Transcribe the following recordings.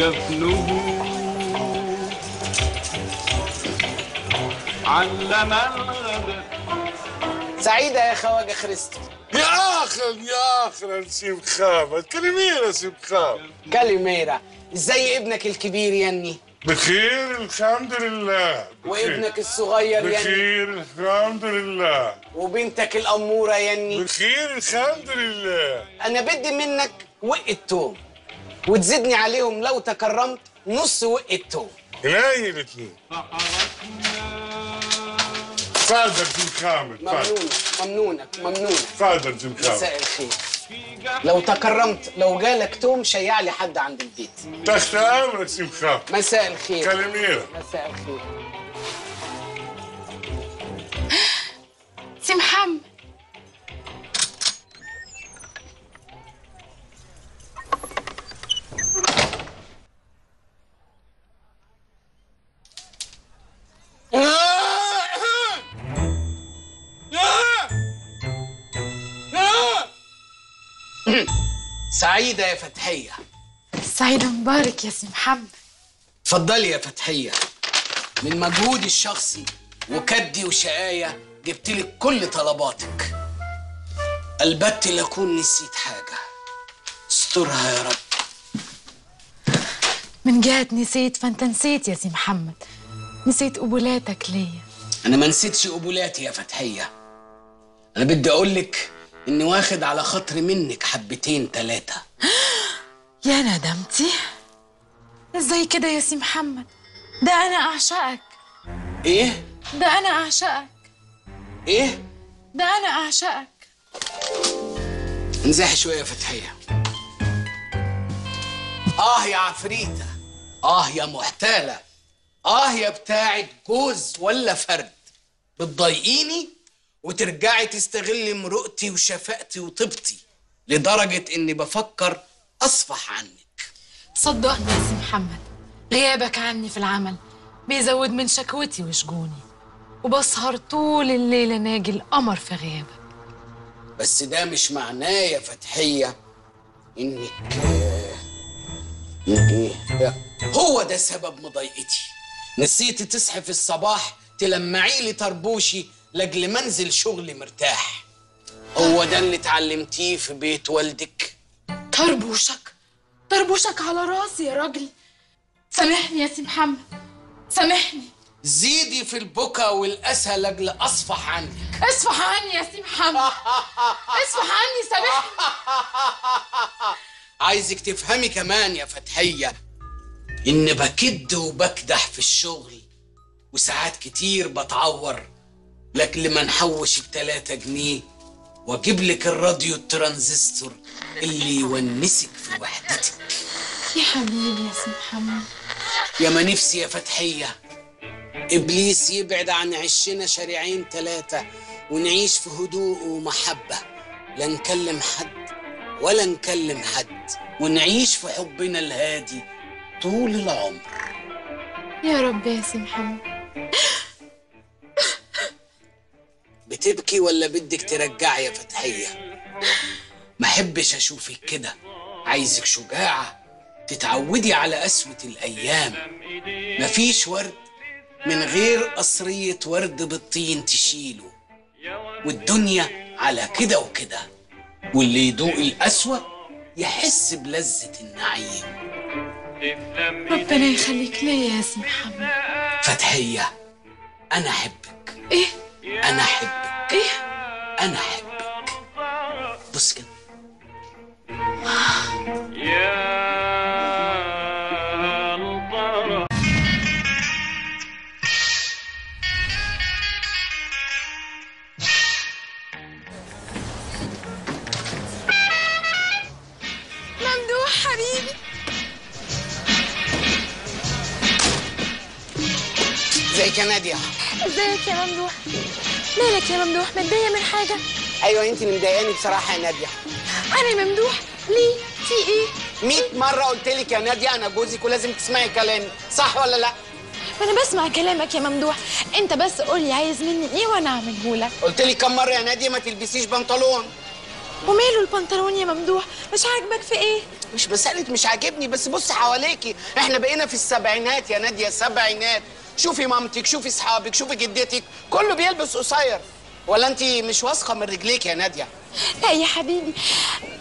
جفنه علم الغدر. سعيدة يا خواجة خريستو. يا اخي سيم خاب كلميرة سيم خاب. كاليميرا. ازاي ابنك الكبير يني؟ بخير الحمد لله. وابنك الصغير يني؟ بخير الحمد لله. وبنتك الأمورة يني؟ بخير الحمد لله. أنا بدي منك وقة توم وتزيدني عليهم لو تكرمت نص وقة توم. هلاقي الاثنين. تفضل سيم خامد. ممنونك. تفضل سيم خامد. مساء الخير. لو تكرمت لو جالك توم شيع لي حد عند البيت. تحت امرك سيم خامد. مساء الخير. كلميرة. مساء الخير. سي محمد. سعيدة يا فتحية. سعيد مبارك يا سي محمد. اتفضلي يا فتحية. من مجهودي الشخصي وكدي وشقاية جبتلك كل طلباتك. البت لأكون نسيت حاجة، استرها يا رب. من جهة نسيت فانت نسيت يا سي محمد. نسيت قبولاتك ليا. أنا ما نسيتش قبولاتي يا فتحية. أنا بدي أقولك إني واخد على خاطري منك حبتين 3. يا ندمتي. ازاي كده يا سي محمد؟ ده أنا أعشقك. إيه؟ ده أنا أعشقك. إيه؟ ده أنا أعشقك. انزاحي شوية يا فتحية. يا عفريتة. يا محتالة. يا بتاعت جوز ولا فرد. بتضايقيني وترجعي تستغلي مرؤتي وشفقتي وطيبتي لدرجة إني بفكر أصفح عنك. صدقني يا سي محمد، غيابك عني في العمل بيزود من شكوتي وشجوني، وبسهر طول الليل ناجي القمر في غيابك. بس ده مش معناه يا فتحية إنك هو ده سبب مضايقتي. نسيتي تصحي في الصباح تلمعي لي طربوشي لاجل منزل شغلي مرتاح. هو ده اللي اتعلمتيه في بيت والدك. طربوشك على راسي يا راجل. سامحني يا سي محمد، سامحني. زيدي في البكا والأسى لاجل أصفح عنك. اصفح عني يا سي محمد. اصفح عني، سامحني. عايزك تفهمي كمان يا فتحية إن بكد وبكدح في الشغل، وساعات كتير بتعور لاجل ما نحوش ال3 جنيه واجيب لك الراديو الترانزستور اللي يونسك في وحدتك. يا حبيبي يا سي محمد. يا ما نفسي يا فتحية إبليس يبعد عن عشنا شارعين 3 ونعيش في هدوء ومحبة، لا نكلم حد ولا نكلم حد، ونعيش في حبنا الهادي طول العمر. يا رب يا سي محمد. بتبكي ولا بدك ترجعي يا فتحية؟ ما احبش اشوفك كده. عايزك شجاعة تتعودي على قسوة الأيام. مفيش ورد من غير قصرية ورد بالطين تشيله، والدنيا على كده وكده، واللي يدوق القسوة يحس بلذة النعيم. ربنا يخليك ليا يا سي محمد. فتحية أنا أحبك. إيه؟ أنا أحبك. إيه؟ أنا أحبك. بص كده. ممدوح حبيبي. ازيك يا نادية؟ ازيك يا ممدوح؟ مالك يا ممدوح، متضايق من حاجة؟ أيوة أنت اللي مضايقاني بصراحة يا نادية. أنا ممدوح؟ ليه؟ في إيه؟ 100 مرة قلت لك يا نادية أنا جوزك ولازم تسمعي كلامي، صح ولا لأ؟ أنا بسمع كلامك يا ممدوح، أنت بس قولي عايز مني إيه وأنا أعمله لك. قلت لك كم مرة يا نادية ما تلبسيش بنطلون. وماله البنطلون يا ممدوح؟ مش عاجبك في ايه؟ مش مسألة مش عاجبني، بس بص حواليكي، احنا بقينا في السبعينات يا نادية، سبعينات. شوفي مامتك، شوفي اصحابك، شوفي جدتك، كله بيلبس قصير. ولا انت مش واثقة من رجليك يا نادية؟ لا يا حبيبي،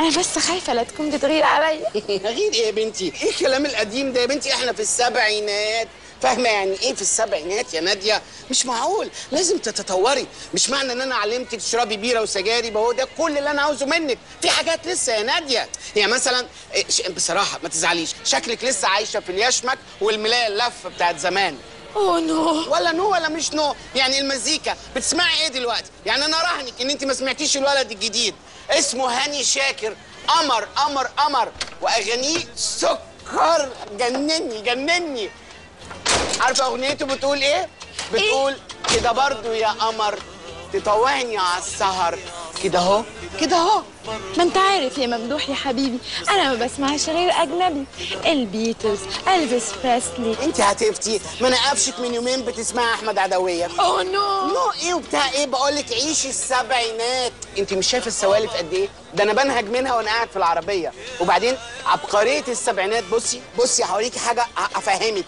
انا بس خايفه لا تكون بتغير عليا. غير ايه يا بنتي؟ ايه الكلام القديم ده يا بنتي؟ احنا في السبعينات، فاهمه يعني ايه في السبعينات يا ناديه؟ مش معقول، لازم تتطوري. مش معنى ان انا علمتك تشربي بيره وسجاير يبقى هو ده كل اللي انا عاوزه منك. في حاجات لسه يا ناديه، يعني مثلا بصراحه ما تزعليش، شكلك لسه عايشه في اليشمك والملايه اللفه بتاعت زمان. اوه نو. ولا نو ولا مش نو، يعني المزيكا بتسمعي ايه دلوقتي؟ يعني انا راهنك ان انت ما سمعتيش الولد الجديد اسمه هاني شاكر، قمر قمر قمر، واغانيه سكر، جنني جنني. عارفه اغنيته بتقول ايه؟ بتقول كده برضو يا قمر تطوعني على السهر، كده اهو كده اهو. ما انت عارف يا ممدوح يا حبيبي، انا ما بسمعش غير اجنبي، البيتلز، الفيس بريسلي. انت هتفتي، ما انا قافشك من يومين بتسمعي احمد عدويه. اوه نو. نو ايه وبتاع ايه؟ بقول لك عيشي السبعينات. انت مش شايفه السوالف قد ايه؟ ده انا بنهج منها وانا قاعد في العربيه. وبعدين عبقريه السبعينات، بصي هوريكي حاجه افهمك.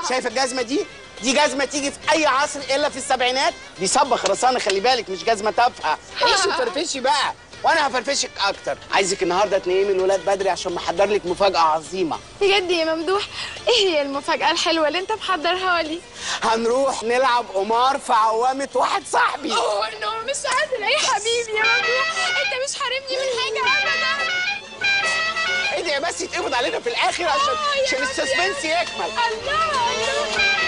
شايفه الجزمه دي؟ دي جزمه تيجي في اي عصر الا في السبعينات. دي صبغ رصانه، خلي بالك، مش جزمه تافهه. عيشي وفرفشي بقى، وانا هفرفشك اكتر. عايزك النهارده تنيمي الولاد بدري عشان محضر لك مفاجاه عظيمه. بجد يا ممدوح؟ ايه هي المفاجاه الحلوه اللي انت محضرها لي؟ هنروح نلعب قمار في عوامه واحد صاحبي. اوه نو، مش قادره يا حبيبي يا ممدوح، انت مش حارمني من حاجه ابدا. ادعي بس يتقبض علينا في الاخر عشان السسبنس يكمل. الله.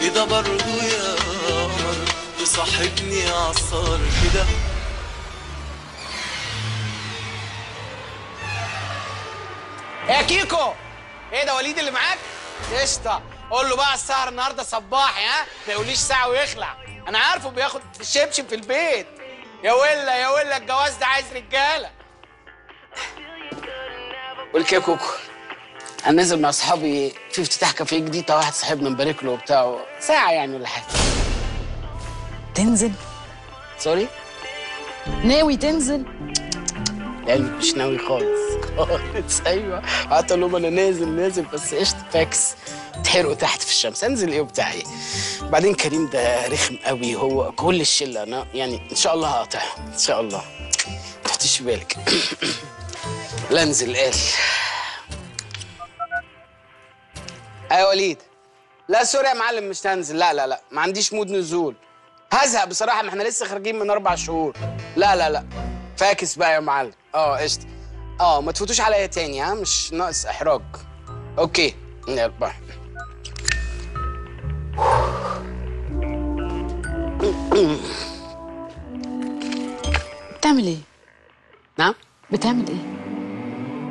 كده برضو يا قمر تصاحبني عالسهر كده. يا كيكو، ايه ده وليد اللي معاك؟ قشطه، قول له بقى السهر النهارده صباحي، ها؟ ما يقوليش ساعه ويخلع، انا عارفه بياخد الشبشب في البيت. يا ولا يا ولا الجواز ده عايز رجاله. قول يا كوكو، انا نازل مع اصحابي في افتتاح كافيه جديد، واحد صاحبنا مبارك له وبتاع، ساعه يعني ولا حاجه. تنزل؟ سوري؟ ناوي تنزل؟ يعني مش ناوي خالص. ايوه، قعدت اقول لهم انا نازل بس قشطه فاكس، تحرقوا تحت في الشمس، انزل ايه وبتاع ايه. بعدين كريم ده رخم قوي، هو كل الشله، انا يعني ان شاء الله هقاطعهم ان شاء الله، ما تحطيش في بالك. لا انزل قال. يا وليد، لا سوري يا معلم مش هنزل، لا ما عنديش مود نزول، هزهق بصراحه، ما احنا لسه خارجين من 4 شهور. لا فاكس بقى يا معلم. قشطه. ما تفوتوش عليا تاني، ها؟ مش ناقص احراج. اوكي يلا باي. بتعمل ايه؟ نعم؟ بتعمل ايه؟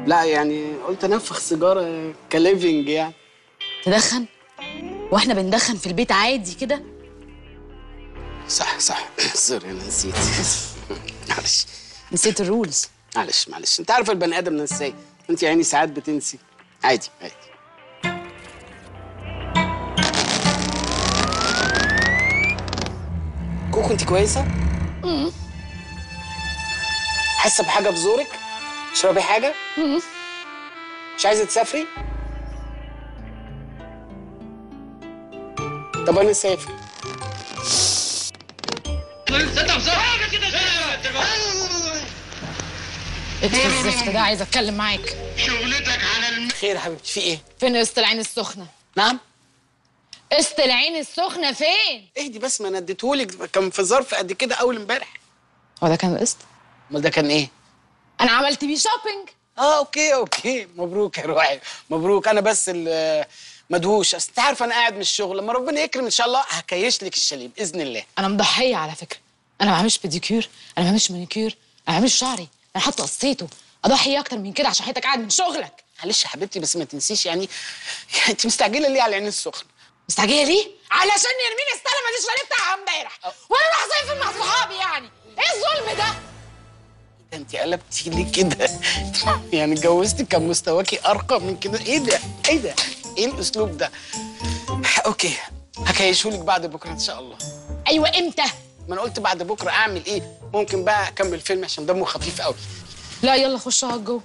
لا يعني قلت انفخ سيجاره كليفنج يعني. تدخن؟ واحنا بندخن في البيت عادي كده؟ صح سوري انا نسيت. معلش. نسيت الرولز. معلش انت عارفه البني ادم نساي، انت يعني ساعات بتنسي. عادي. كوكو انت كويسه؟ حاسه بحاجه في زورك؟ تشربي حاجه؟ مش عايزه تسافري؟ طب انا اسافر. ايه الزفت ده؟ عايزه اتكلم معاك. شغلتك على خير يا حبيبتي، في ايه؟ فين قسط العين السخنه؟ نعم؟ قسط العين السخنه فين؟ اهدي بس، ما انا اديتهولك، كان في ظرف قد كده اول امبارح. هو ده كان القسط؟ امال ده كان ايه؟ انا عملت بيه شوبينج. اوكي مبروك يا روحي، مبروك. انا بس مدهوش، اصل انت عارفه انا قاعد من الشغل، لما ربنا يكرم ان شاء الله هكيش لك الشاليه باذن الله. انا مضحيه على فكره، انا ما بعملش بيديكير، انا ما بعملش مانيكير، انا ما بعملش شعري، انا حتى قصيته. اضحي اكتر من كده عشان حياتك قاعد من شغلك. معلش يا حبيبتي، بس ما تنسيش يعني انت مستعجله ليه على العين السخنه؟ مستعجله ليه؟ علشان يرمين استلم الشاليه بتاعها امبارح وانا راح صيف مع صحابي. يعني ايه الظلم ده؟ انت قلبتي ليه كده؟ يعني اتجوزتي كان مستواكي ارقى من كده؟ ايه ده؟ ايه الاسلوب ده؟ اوكي هكيشهولك بعد بكره ان شاء الله. ايوه امتى؟ ما انا قلت بعد بكره اعمل ايه؟ ممكن بقى اكمل فيلم عشان دمه خفيف قوي. لا يلا خش اقعد جوه.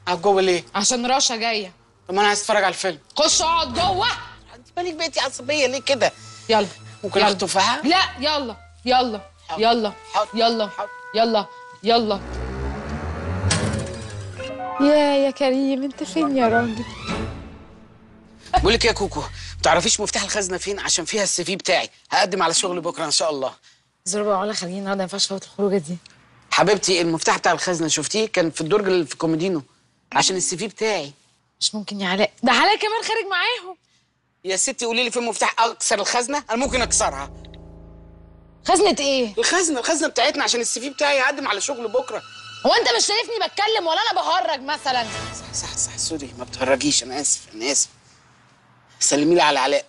اقعد جوه ليه؟ عشان رشا جايه. طب ما انا عايز اتفرج على الفيلم. خش اقعد جوه. انت مالك بقيتي عصبيه ليه كده؟ يلا. ممكن يلا. اخد تفاحه؟ لا يلا يلا يلا يلا يلا يلا. يا كريم انت فين يا راجل؟ بقول لك يا كوكو، ما تعرفيش مفتاح الخزنه فين؟ عشان فيها السي في بتاعي، هقدم على شغل بكره ان شاء الله. زربة ولا خلينا النهارده، ما ينفعش فوت الخروجه دي. حبيبتي المفتاح بتاع الخزنه شفتيه؟ كان في الدرج اللي في كوميدينو عشان السي في بتاعي. مش ممكن يا علاء، ده علاء كمان خارج معاهم. يا ستي قولي لي فين مفتاح اكسر الخزنه، انا ممكن اكسرها. خزنة ايه؟ الخزنه بتاعتنا عشان السي في بتاعي، هقدم على شغل بكره. هو انت مش شايفني بتكلم ولا انا بهرج مثلا؟ صح سوري، ما بتهرجيش، انا اسف. سلمي لي على علاء.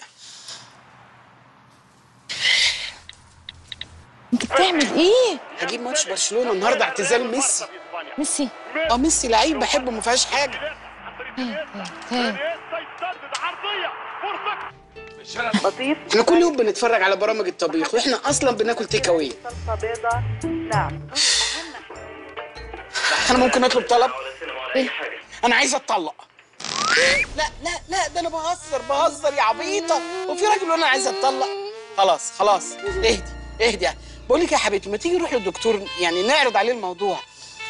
انت بتعمل ايه؟ هجيب ماتش برشلونه النهارده، اعتزال ميسي. ميسي؟ ميسي لعيب بحبه، ما فيهاش حاجه. احنا كل يوم بنتفرج على برامج الطبيخ واحنا اصلا بناكل تيك اواي. انا ممكن اطلب طلب؟ ايه؟ انا عايز اتطلق. لا ده انا بهزر يا عبيطه، وفي راجل وانا عايز اتطلق؟ خلاص اهدي. بقول لك يا حبيبتي، ما تيجي نروح للدكتور يعني نعرض عليه الموضوع.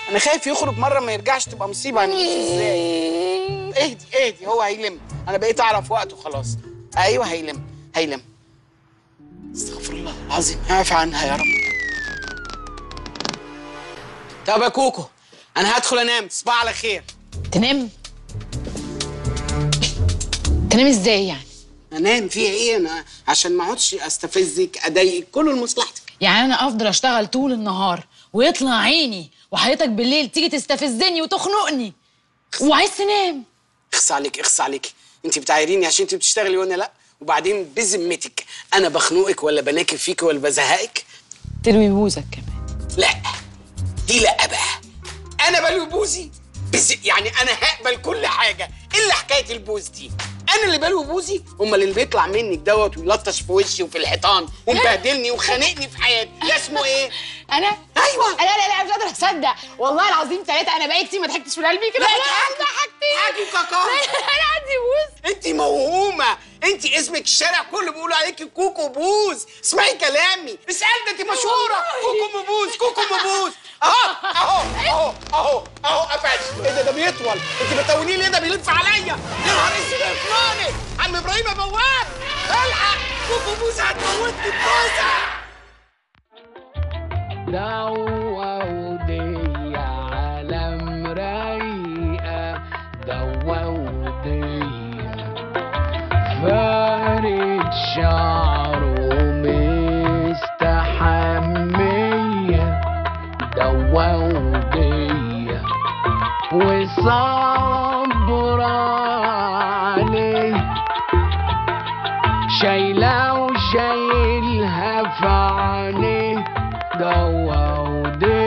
انا خايف يخرج مره ما يرجعش تبقى مصيبه. هنعيش ازاي؟ اهدي هو هيلم، انا بقيت اعرف وقته خلاص. ايوه هيلم. استغفر الله العظيم، اعفى عنها يا رب. طب يا كوكو انا هدخل انام، تصبح على خير. تنام ازاي يعني؟ انام فيها ايه؟ انا عشان ما اقعدش استفزك اضايقك، كله لمصلحتك. يعني انا افضل اشتغل طول النهار ويطلع عيني وحياتك بالليل تيجي تستفزني وتخنقني وعايز تنام؟ اخص عليكي، انت بتعايريني عشان انت بتشتغلي وانا لا؟ وبعدين بذمتك انا بخنقك ولا بناكل فيك ولا بزهقك؟ تلوي بوزك كمان. لا دي لا بقى، انا بلوي بوزي يعني انا هقبل كل حاجه الا حكايه البوز دي. انا اللي بلوي بوزي؟ امال اللي بيطلع منك دوت ويلطش في وشي وفي الحيطان ومبهدلني وخانقني في حياتي ده اسمه ايه؟ انا؟ ايوه. لا مش قادره اصدق والله العظيم ثلاثه. انا بقالي كتير ما ضحكتش في قلبي كده. لا ضحكتني. حاجي كاكا. انا عندي بوز. انت موهومه، انت اسمك الشارع كله بيقولوا عليكي كوكو بوز. اسمعي كلامي، اسال ده انت مشهوره كوكو مبوز. اهو قفش. ايه ده بيطول؟ انت بتقولي ليه؟ ده بيلف عليا. يا نهار اسود يا فلاني، عم ابراهيم بواب الحق، كوكو بوز هتموتني بوزه. دودي على مرايقة، دودي فارد شعره مستحمية، دودي وصبر عليه، شايلة وشايلها في عينيه، دودية.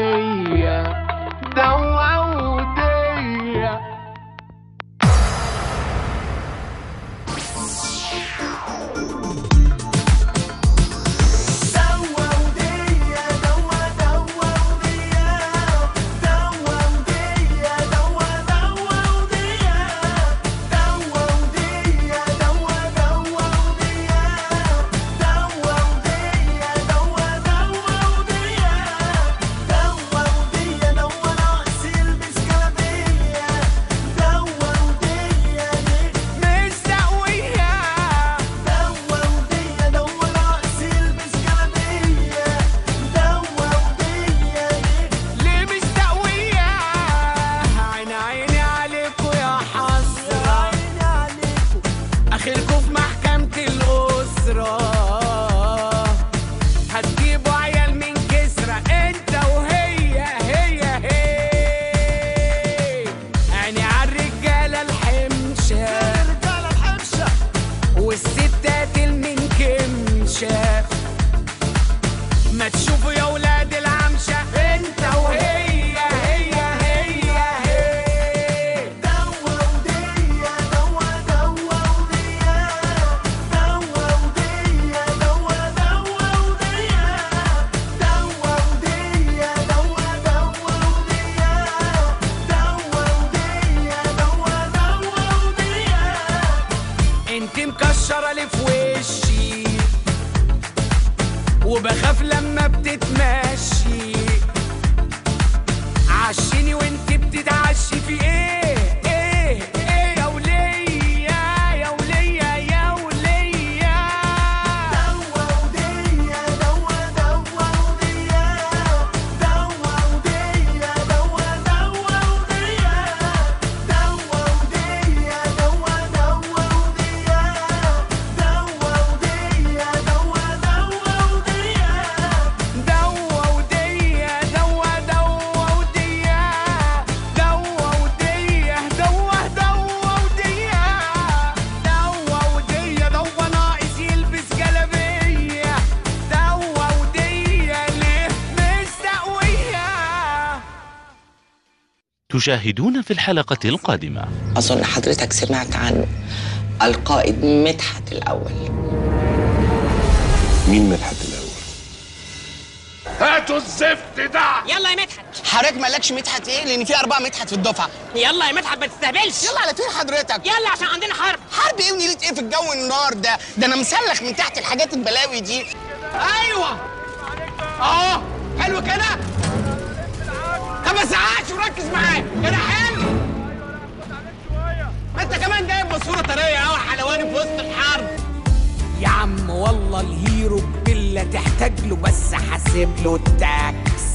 بتخاف لما بتتمشي، عشيني وانت بتتعشي في ايه ايه ايه يا ولية يا ولية يا ولية. دوا ودية دوا دوا ودية دوا ودية دوا دوا ودية دوا ودية دوا دوا ودية دوا ودية دوا دوا ودية دوا ودية دوا دوا ودية دوا ودية دوا دوا ودية دوا ودية دوا ناقص يلبس جلابية دوا ودية ليه مستقوية. تشاهدون في الحلقة القادمة. أظن حضرتك سمعت عن القائد مدحت الأول. مين مدحت الأول؟ هاتوا الزفت ده. يلا يا مدحت. حضرتك مالكش مدحت إيه؟ لأن في 4 مدحت في الدفعة. يلا يا مدحت ما تستهبلش. يلا على فين حضرتك؟ يلا عشان عندنا حرب. حرب إيه ونيلة إيه في الجو النار ده؟ ده أنا مسلخ من تحت الحاجات البلاوي دي. ايوه اهو حلو كده. طب ما تزعقش وركز معايا كده. حلو. انت كمان جايب ماسوره طريه قوي حلواني في وسط الحرب. يا عم والله الهيرو بيلا تحتاج له بس حاسب له التاكس.